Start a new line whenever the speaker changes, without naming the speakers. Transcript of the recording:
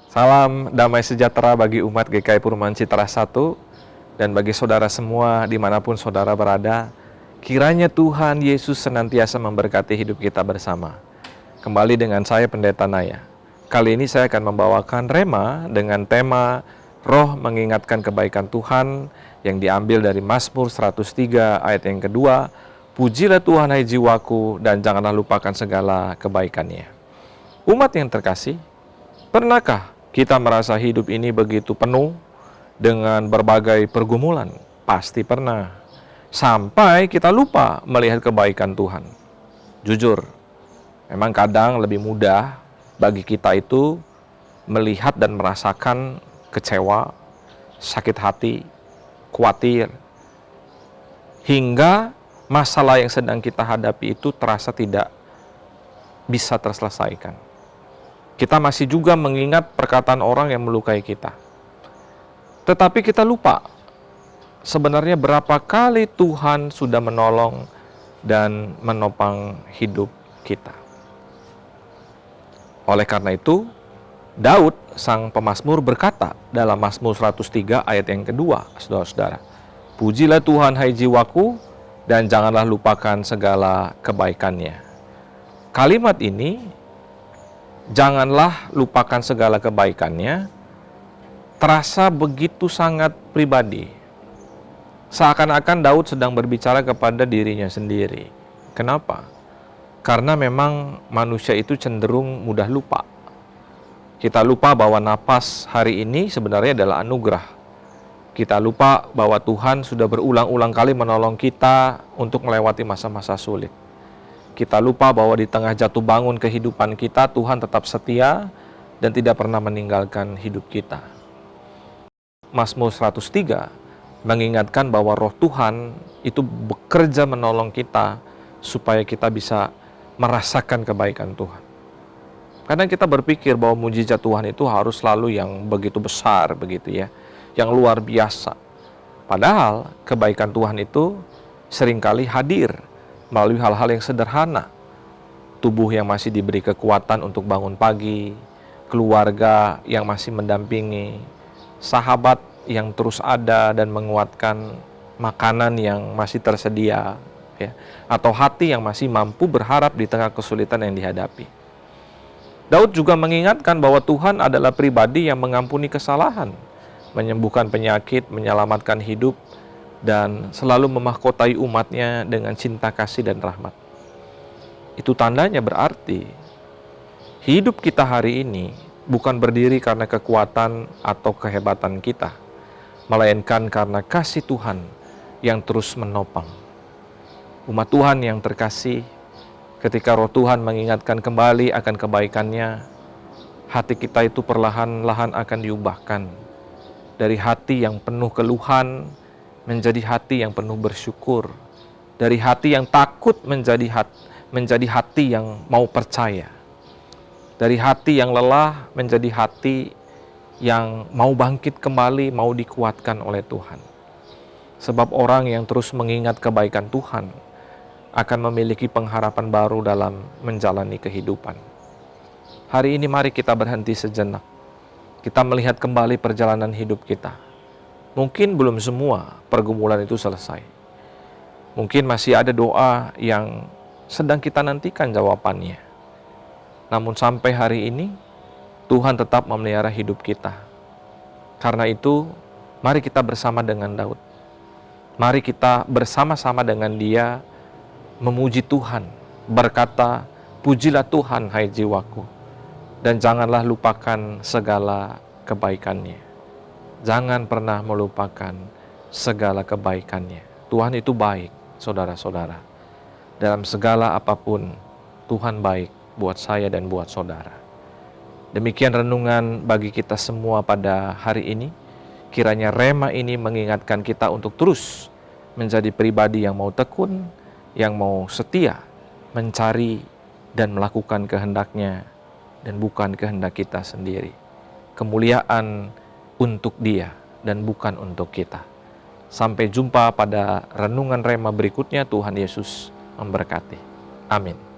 Salam damai sejahtera bagi umat GKI Perumahan Citra 1 dan bagi saudara semua dimanapun saudara berada. Kiranya Tuhan Yesus senantiasa memberkati hidup kita bersama. Kembali dengan saya Pendeta Naya. Kali ini saya akan membawakan rema dengan tema Roh mengingatkan kebaikan Tuhan yang diambil dari Mazmur 103 ayat yang kedua. Pujilah Tuhan hai jiwaku dan janganlah lupakan segala kebaikannya. Umat yang terkasih, pernahkah kita merasa hidup ini begitu penuh dengan berbagai pergumulan? Pasti pernah. Sampai kita lupa melihat kebaikan Tuhan. Jujur, memang kadang lebih mudah bagi kita itu melihat dan merasakan kecewa, sakit hati, khawatir, hingga masalah yang sedang kita hadapi itu terasa tidak bisa terselesaikan. Kita masih juga mengingat perkataan orang yang melukai kita. Tetapi kita lupa sebenarnya berapa kali Tuhan sudah menolong dan menopang hidup kita. Oleh karena itu, Daud, sang pemazmur berkata dalam Mazmur 103 ayat yang kedua, saudara-saudara, pujilah Tuhan hai jiwaku dan janganlah lupakan segala kebaikannya. Kalimat ini, janganlah lupakan segala kebaikannya, terasa begitu sangat pribadi. Seakan-akan Daud sedang berbicara kepada dirinya sendiri. Kenapa? Karena memang manusia itu cenderung mudah lupa. Kita lupa bahwa napas hari ini sebenarnya adalah anugerah. Kita lupa bahwa Tuhan sudah berulang-ulang kali menolong kita untuk melewati masa-masa sulit. Kita lupa bahwa di tengah jatuh bangun kehidupan kita, Tuhan tetap setia dan tidak pernah meninggalkan hidup kita. Mazmur 103 mengingatkan bahwa roh Tuhan itu bekerja menolong kita supaya kita bisa merasakan kebaikan Tuhan. Kadang kita berpikir bahwa mujizat Tuhan itu harus selalu yang begitu besar, begitu ya, yang luar biasa. Padahal kebaikan Tuhan itu seringkali hadir melalui hal-hal yang sederhana. Tubuh yang masih diberi kekuatan untuk bangun pagi, keluarga yang masih mendampingi, sahabat yang terus ada dan menguatkan, makanan yang masih tersedia, ya, atau hati yang masih mampu berharap di tengah kesulitan yang dihadapi. Daud juga mengingatkan bahwa Tuhan adalah pribadi yang mengampuni kesalahan, menyembuhkan penyakit, menyelamatkan hidup, dan selalu memahkotai umatnya dengan cinta kasih dan rahmat. Itu tandanya berarti hidup kita hari ini bukan berdiri karena kekuatan atau kehebatan kita, melainkan karena kasih Tuhan yang terus menopang. Umat Tuhan yang terkasih, ketika roh Tuhan mengingatkan kembali akan kebaikannya, hati kita itu perlahan-lahan akan diubahkan. Dari hati yang penuh keluhan, menjadi hati yang penuh bersyukur. Dari hati yang takut menjadi hati yang mau percaya. Dari hati yang lelah menjadi hati yang mau bangkit kembali, mau dikuatkan oleh Tuhan. Sebab orang yang terus mengingat kebaikan Tuhan akan memiliki pengharapan baru dalam menjalani kehidupan. Hari ini mari kita berhenti sejenak. Kita melihat kembali perjalanan hidup kita. Mungkin belum semua pergumulan itu selesai. Mungkin masih ada doa yang sedang kita nantikan jawabannya. Namun sampai hari ini, Tuhan tetap memelihara hidup kita. Karena itu, mari kita bersama dengan Daud. Mari kita bersama-sama dengan dia memuji Tuhan, berkata, pujilah Tuhan hai jiwaku, dan janganlah lupakan segala kebaikannya. Jangan pernah melupakan segala kebaikannya. Tuhan itu baik, saudara-saudara. Dalam segala apapun, Tuhan baik buat saya dan buat saudara. Demikian renungan bagi kita semua pada hari ini. Kiranya rema ini mengingatkan kita untuk terus menjadi pribadi yang mau tekun, yang mau setia, mencari dan melakukan kehendak-Nya dan bukan kehendak kita sendiri. Kemuliaan untuk Dia dan bukan untuk kita. Sampai jumpa pada renungan rema berikutnya. Tuhan Yesus memberkati. Amin.